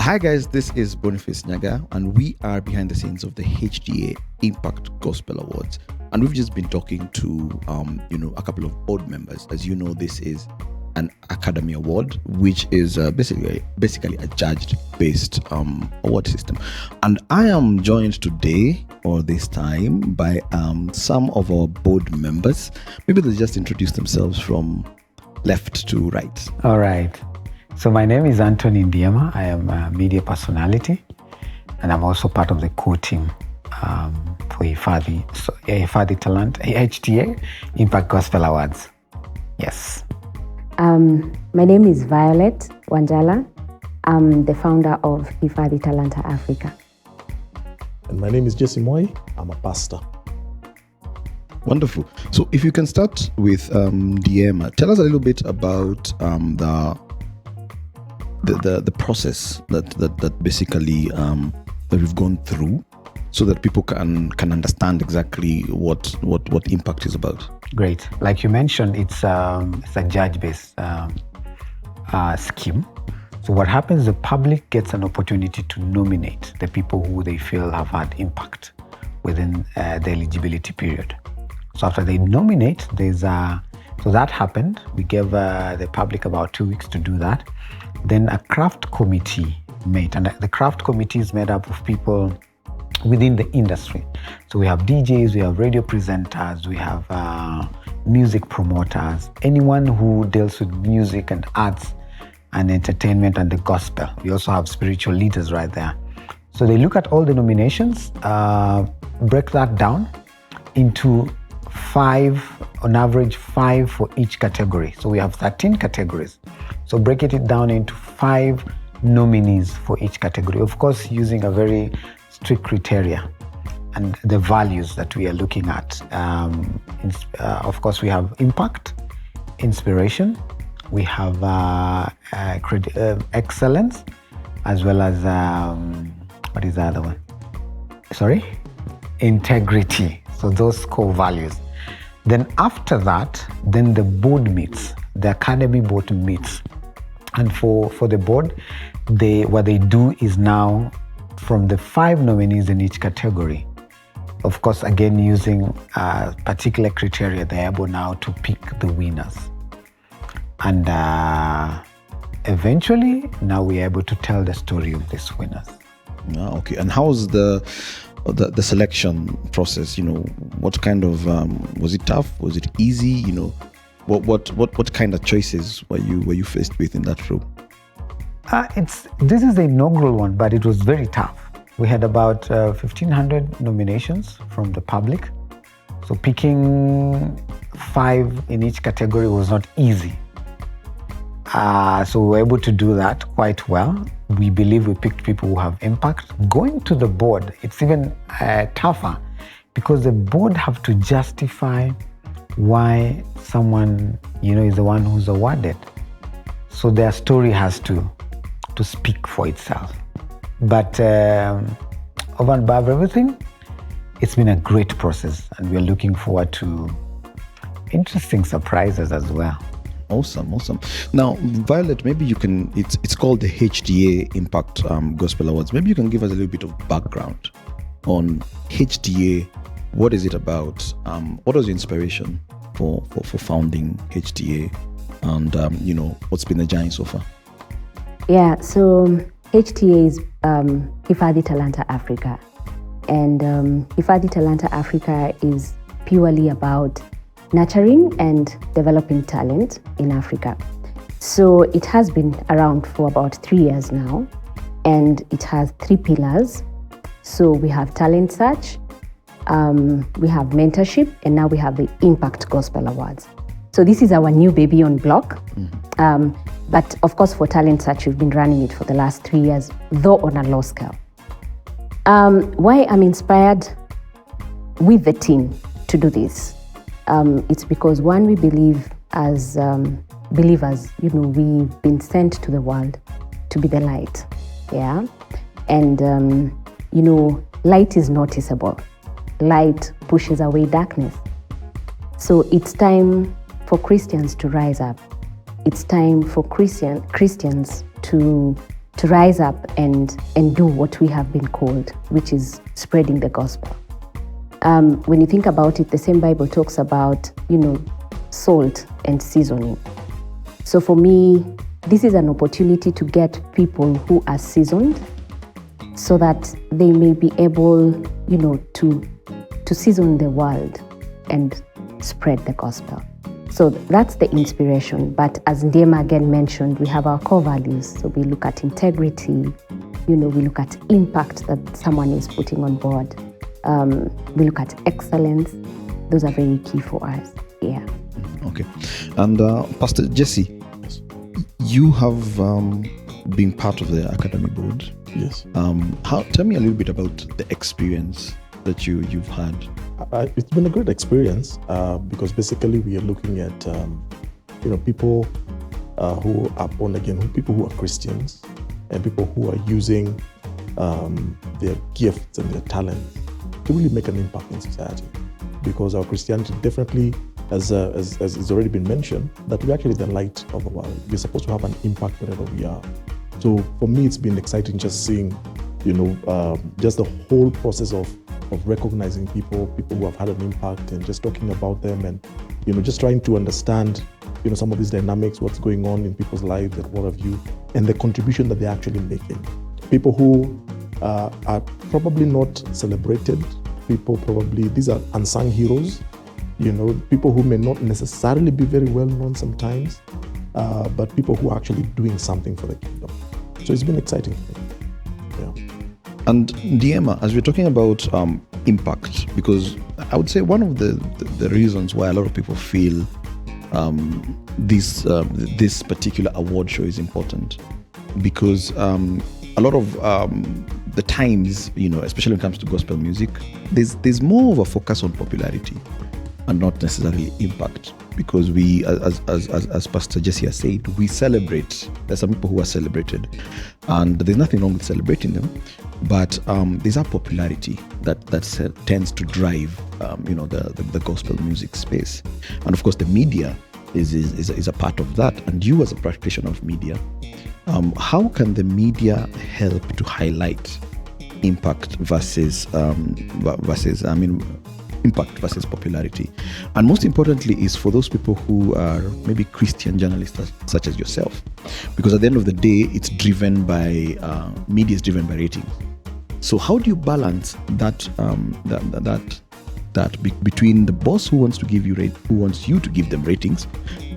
Hi guys, this is Boniface Nyaga and we are behind the scenes of the HDA Impact Gospel Awards, and we've just been talking to a couple of board members. As you know, this is an Academy Award, which is basically a judge-based award system, and I am joined today or this time by some of our board members. Maybe they'll just introduce themselves from left to right. All right. So my name is Anthony Ndiema. I am a media personality, and I'm also part of the core team for Hifadhi Talent, HDA Impact Gospel Awards. Yes. My name is Violet Wanjala. I'm the founder of Hifadhi Talanta Africa. And my name is Jesse Moi. I'm a pastor. Wonderful. So if you can start with Ndiema, tell us a little bit about the process that basically that we've gone through, so that people can understand exactly what Impact is about. Great. Like you mentioned, it's a judge-based scheme. So what happens, the public gets an opportunity to nominate the people who they feel have had impact within the eligibility period. So after they nominate, so that happened. We gave the public about 2 weeks to do that. Then a craft committee met, and the craft committee is made up of people within the industry. So we have DJs, we have radio presenters, we have music promoters, anyone who deals with music and arts and entertainment and the gospel. We also have spiritual leaders right there. So they look at all the nominations, break that down into 5, on average 5 for each category. So we have 13 categories. So break it down into 5 nominees for each category. Of course, using a very strict criteria and the values that we are looking at. Of course, we have impact, inspiration, we have excellence, as well as, what is the other one? Sorry? Integrity. So those core values. Then after that, then the board meets, the Academy board meets. And for the board, what they do is now, from the 5 nominees in each category, of course, again, using particular criteria, they're able now to pick the winners. And eventually, now we're able to tell the story of these winners. Okay. And how's the selection process? What kind of was it tough? Was it easy? What kind of choices were you faced with in that room? This is the inaugural one, but it was very tough. We had about 1,500 nominations from the public. So picking 5 in each category was not easy. So we were able to do that quite well. We believe we picked people who have impact. Going to the board, it's even tougher, because the board have to justify why someone, is the one who's awarded. So their story has to speak for itself. But over and above everything, it's been a great process, and we're looking forward to interesting surprises as well. Awesome. Now, Violet, maybe you can, it's called the HDA Impact Gospel Awards. Maybe you can give us a little bit of background on HDA. What is it about? What was the inspiration for founding HDA? And, what's been the journey so far? Yeah, so HTA is Hifadhi Talanta Africa. And Hifadhi Talanta Africa is purely about nurturing and developing talent in Africa. So it has been around for about 3 years now, and it has 3 pillars. So we have talent search, we have mentorship, and now we have the Impact Gospel Awards. So this is our new baby on block. But of course, for talent search, we've been running it for the last 3 years, though on a low scale. Why I'm inspired with the team to do this? It's because, one, we believe as believers, we've been sent to the world to be the light, yeah? And, light is noticeable. Light pushes away darkness. So it's time for Christians to rise up. It's time for Christians to rise up and do what we have been called, which is spreading the gospel. When you think about it, the same Bible talks about, salt and seasoning. So for me, this is an opportunity to get people who are seasoned so that they may be able, to season the world and spread the gospel. So that's the inspiration. But as Ndiema again mentioned, we have our core values. So we look at integrity, we look at impact that someone is putting on board. We look at excellence. Those are very key for us. Yeah. Okay. And Pastor Jesse, you have been part of the Academy Board. Yes. Tell me a little bit about the experience that you've had. It's been a great experience because basically we are looking at people who are born again, people who are Christians, and people who are using their gifts and their talents to really make an impact in society. Because our Christianity definitely, as it's already been mentioned, that we're actually the light of the world. We're supposed to have an impact wherever we are. So for me, it's been exciting just seeing, just the whole process of recognizing people who have had an impact and just talking about them and, just trying to understand, some of these dynamics, what's going on in people's lives and what have you, and the contribution that they're actually making. People who are probably not celebrated, these are unsung heroes, people who may not necessarily be very well known sometimes, but people who are actually doing something for the kingdom. So it's been exciting. Yeah. And Ndiema, as we're talking about impact, because I would say one of the reasons why a lot of people feel this particular award show is important, because a lot of the times, especially when it comes to gospel music, there's more of a focus on popularity and not necessarily impact, because we, as Pastor Jesse has said, we celebrate. There's some people who are celebrated, and there's nothing wrong with celebrating them, but there's a popularity that tends to drive the gospel music space, and of course the media is a part of that. And you, as a practitioner of media, how can the media help to highlight impact versus impact versus popularity? And most importantly is for those people who are maybe Christian journalists such as yourself, because at the end of the day, it's driven by media is driven by ratings. So how do you balance that between the boss who wants to give you who wants you to give them ratings,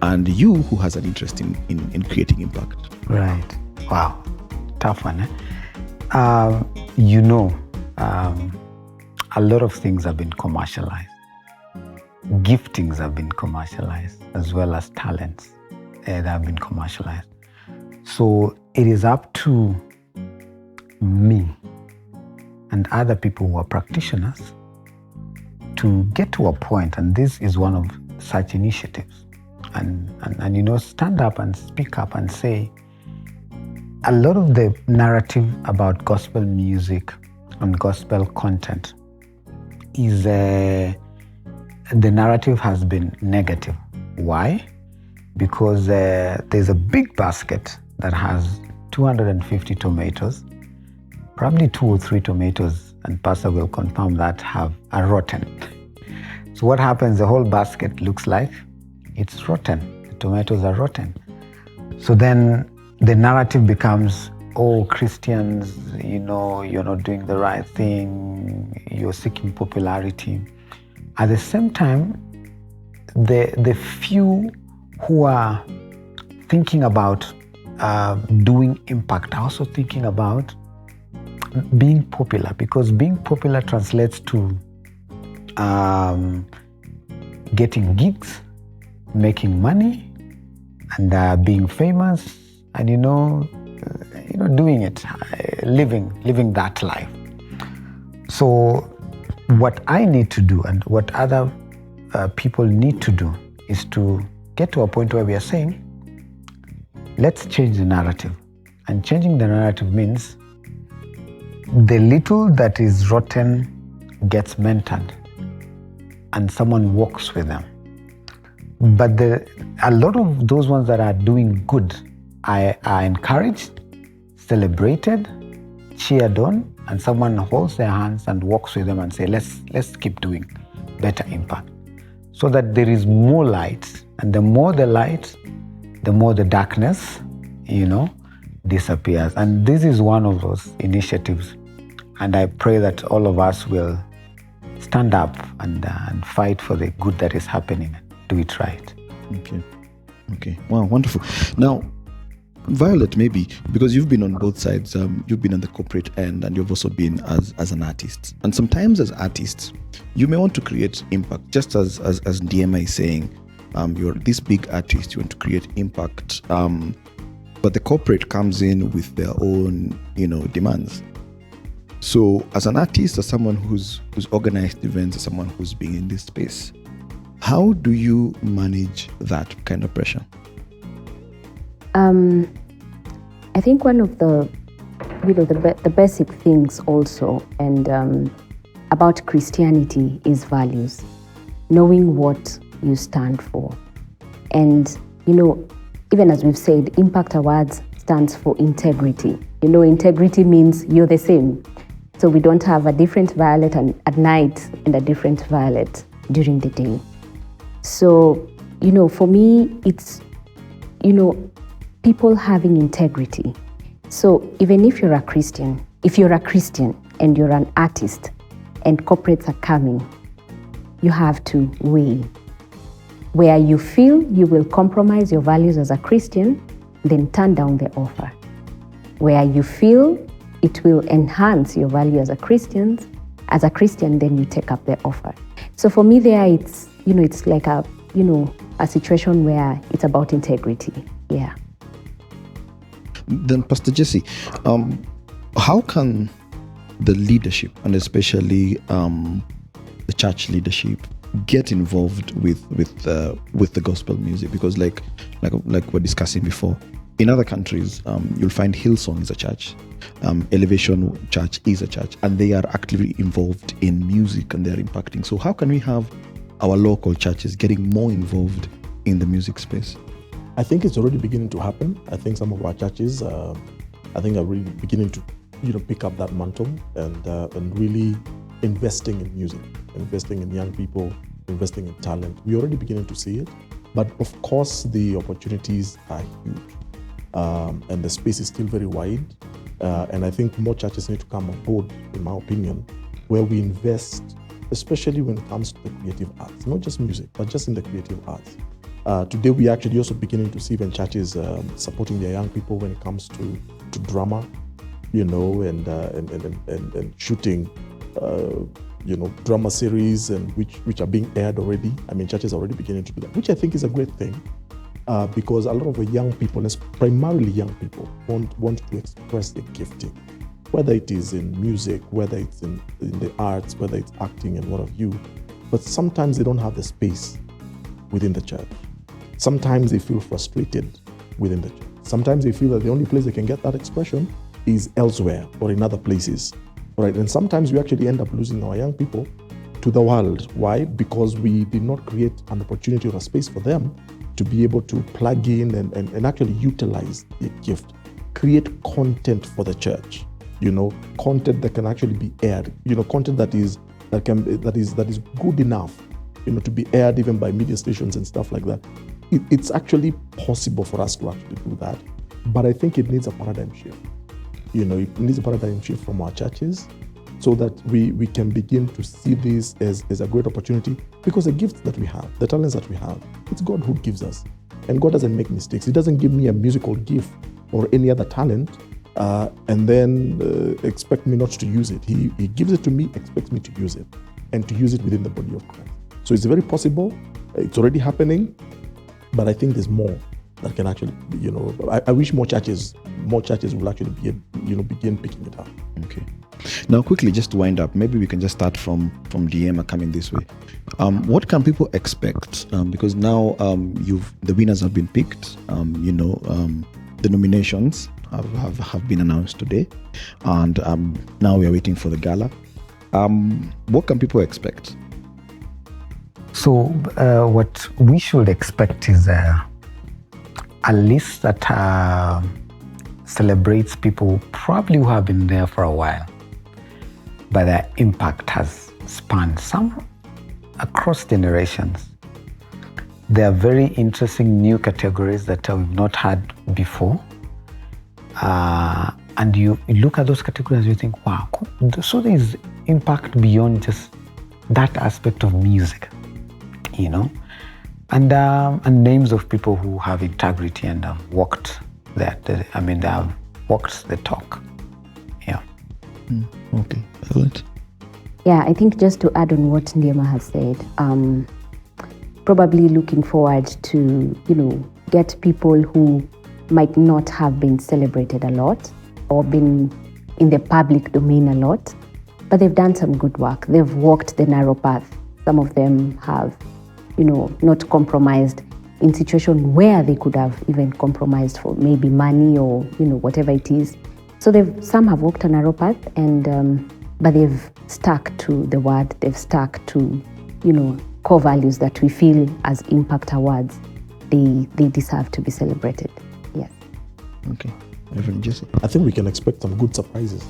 and you who has an interest in creating impact? Right. Wow. Tough one. A lot of things have been commercialized. Giftings have been commercialized, as well as talents that have been commercialized. So it is up to me and other people who are practitioners to get to a point, and this is one of such initiatives, and stand up and speak up and say, a lot of the narrative about gospel music and gospel content is the narrative has been negative. Why? Because there's a big basket that has 250 tomatoes, probably 2 or 3 tomatoes, and Pastor will confirm that, are rotten. So what happens, the whole basket looks like it's rotten. The tomatoes are rotten. So then the narrative becomes, oh, Christians, you're not doing the right thing, you're seeking popularity. At the same time, the few who are thinking about doing impact are also thinking about being popular, because being popular translates to getting gigs, making money, and being famous, and doing it, living that life. So what I need to do and what other people need to do is to get to a point where we are saying, let's change the narrative. And changing the narrative means the little that is rotten gets mentored and someone walks with them. But a lot of those ones that are doing good are encouraged, celebrated, cheered on, and someone holds their hands and walks with them and say, let's keep doing better impact. So that there is more light, and the more the light, the more the darkness, disappears. And this is one of those initiatives. And I pray that all of us will stand up and fight for the good that is happening and do it right. Okay. Wow, wonderful. Now, Violet, maybe because you've been on both sides, you've been on the corporate end and you've also been as an artist. And sometimes as artists, you may want to create impact, just as Ndiema is saying, you're this big artist, you want to create impact, but the corporate comes in with their own, demands. So as an artist, as someone who's organized events, as someone who's been in this space, how do you manage that kind of pressure? I think one of the basic things also, and about Christianity is values, knowing what you stand for. And, even as we've said, Impact Awards stands for integrity. Integrity means you're the same. So we don't have a different Violet at night and a different Violet during the day. So, for me, it's, people having integrity. So even if you're a Christian and you're an artist and corporates are coming, you have to weigh. Where you feel you will compromise your values as a Christian, then turn down the offer. Where you feel it will enhance your value as a Christian, then you take up the offer. So for me there, it's, it's like a situation where it's about integrity. Yeah. Then Pastor Jesse, how can the leadership, and especially the church leadership, get involved with the gospel music? Because like we're discussing before, in other countries, you'll find Hillsong is a church, Elevation Church is a church, and they are actively involved in music and they're impacting. So how can we have our local churches getting more involved in the music space? I think it's already beginning to happen. I think some of our churches, are really beginning to, pick up that mantle and really investing in music, investing in young people, investing in talent. We're already beginning to see it, but of course the opportunities are huge, and the space is still very wide. And I think more churches need to come on board, in my opinion, where we invest, especially when it comes to the creative arts, not just music, but just in the creative arts. Today, we're actually also beginning to see even churches supporting their young people when it comes to drama, and shooting, drama series and which are being aired already. I mean, churches are already beginning to do that, which I think is a great thing, because a lot of the young people, primarily young people, want to express their gifting, whether it is in music, whether it's in the arts, whether it's acting and what have you. But sometimes they don't have the space within the church. Sometimes they feel frustrated within the church. Sometimes they feel that the only place they can get that expression is elsewhere or in other places. Right? And sometimes we actually end up losing our young people to the world. Why? Because we did not create an opportunity or a space for them to be able to plug in and actually utilize their gift. Create content for the church. Content that can actually be aired. Content that is good enough, to be aired even by media stations and stuff like that. It's actually possible for us to actually do that, but I think it needs a paradigm shift. It needs a paradigm shift from our churches so that we can begin to see this as a great opportunity, because the gifts that we have, the talents that we have, it's God who gives us. And God doesn't make mistakes. He doesn't give me a musical gift or any other talent and then expect me not to use it. He gives it to me, expects me to use it, and to use it within the body of Christ. So it's very possible. It's already happening. But I think there's more that can actually, I wish more churches will actually begin picking it up. Okay. Now, quickly, just to wind up, maybe we can just start from Ndiema coming this way. What can people expect? Because now the winners have been picked. The nominations have been announced today, and now we are waiting for the gala. What can people expect? So what we should expect is a list that celebrates people probably who have been there for a while, but their impact has spanned some across generations. There are very interesting new categories that we've not had before. And you look at those categories, you think, wow, so there's impact beyond just that aspect of music, you know? And names of people who have integrity and have walked that. They have walked the talk. Yeah. Okay, excellent. Yeah, I think just to add on what Ndiema has said, probably looking forward to, get people who might not have been celebrated a lot or been in the public domain a lot, but they've done some good work. They've walked the narrow path. Some of them have, not compromised in situations where they could have even compromised for maybe money or, whatever it is. So some have walked a narrow path, and but they've stuck to the word. They've stuck to, core values that we feel as Impact Awards, they deserve to be celebrated. Yes. Okay. Reverend Jesse. I think we can expect some good surprises,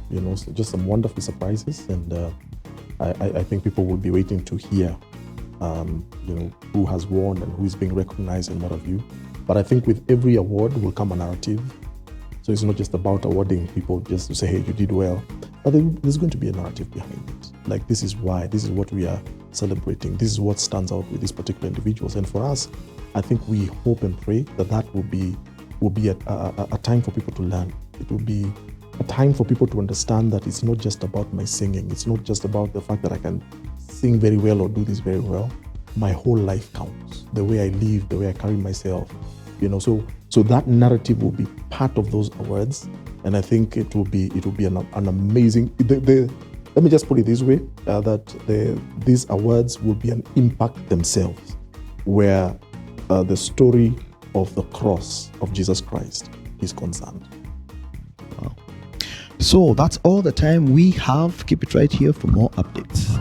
so just some wonderful surprises. And I think people will be waiting to hear, who has won and who is being recognized and what have you. But I think with every award will come a narrative. So it's not just about awarding people just to say, hey, you did well. But there's going to be a narrative behind it. Like, this is why, this is what we are celebrating. This is what stands out with these particular individuals. And for us, I think we hope and pray that will be a time for people to learn. It will be a time for people to understand that it's not just about my singing. It's not just about the fact that I can sing very well or do this very well. My whole life counts. The way I live, the way I carry myself, So that narrative will be part of those awards, and I think it will be an amazing. Let me just put it this way: these awards will be an impact themselves, where the story of the cross of Jesus Christ is concerned. Wow. So that's all the time we have. Keep it right here for more updates.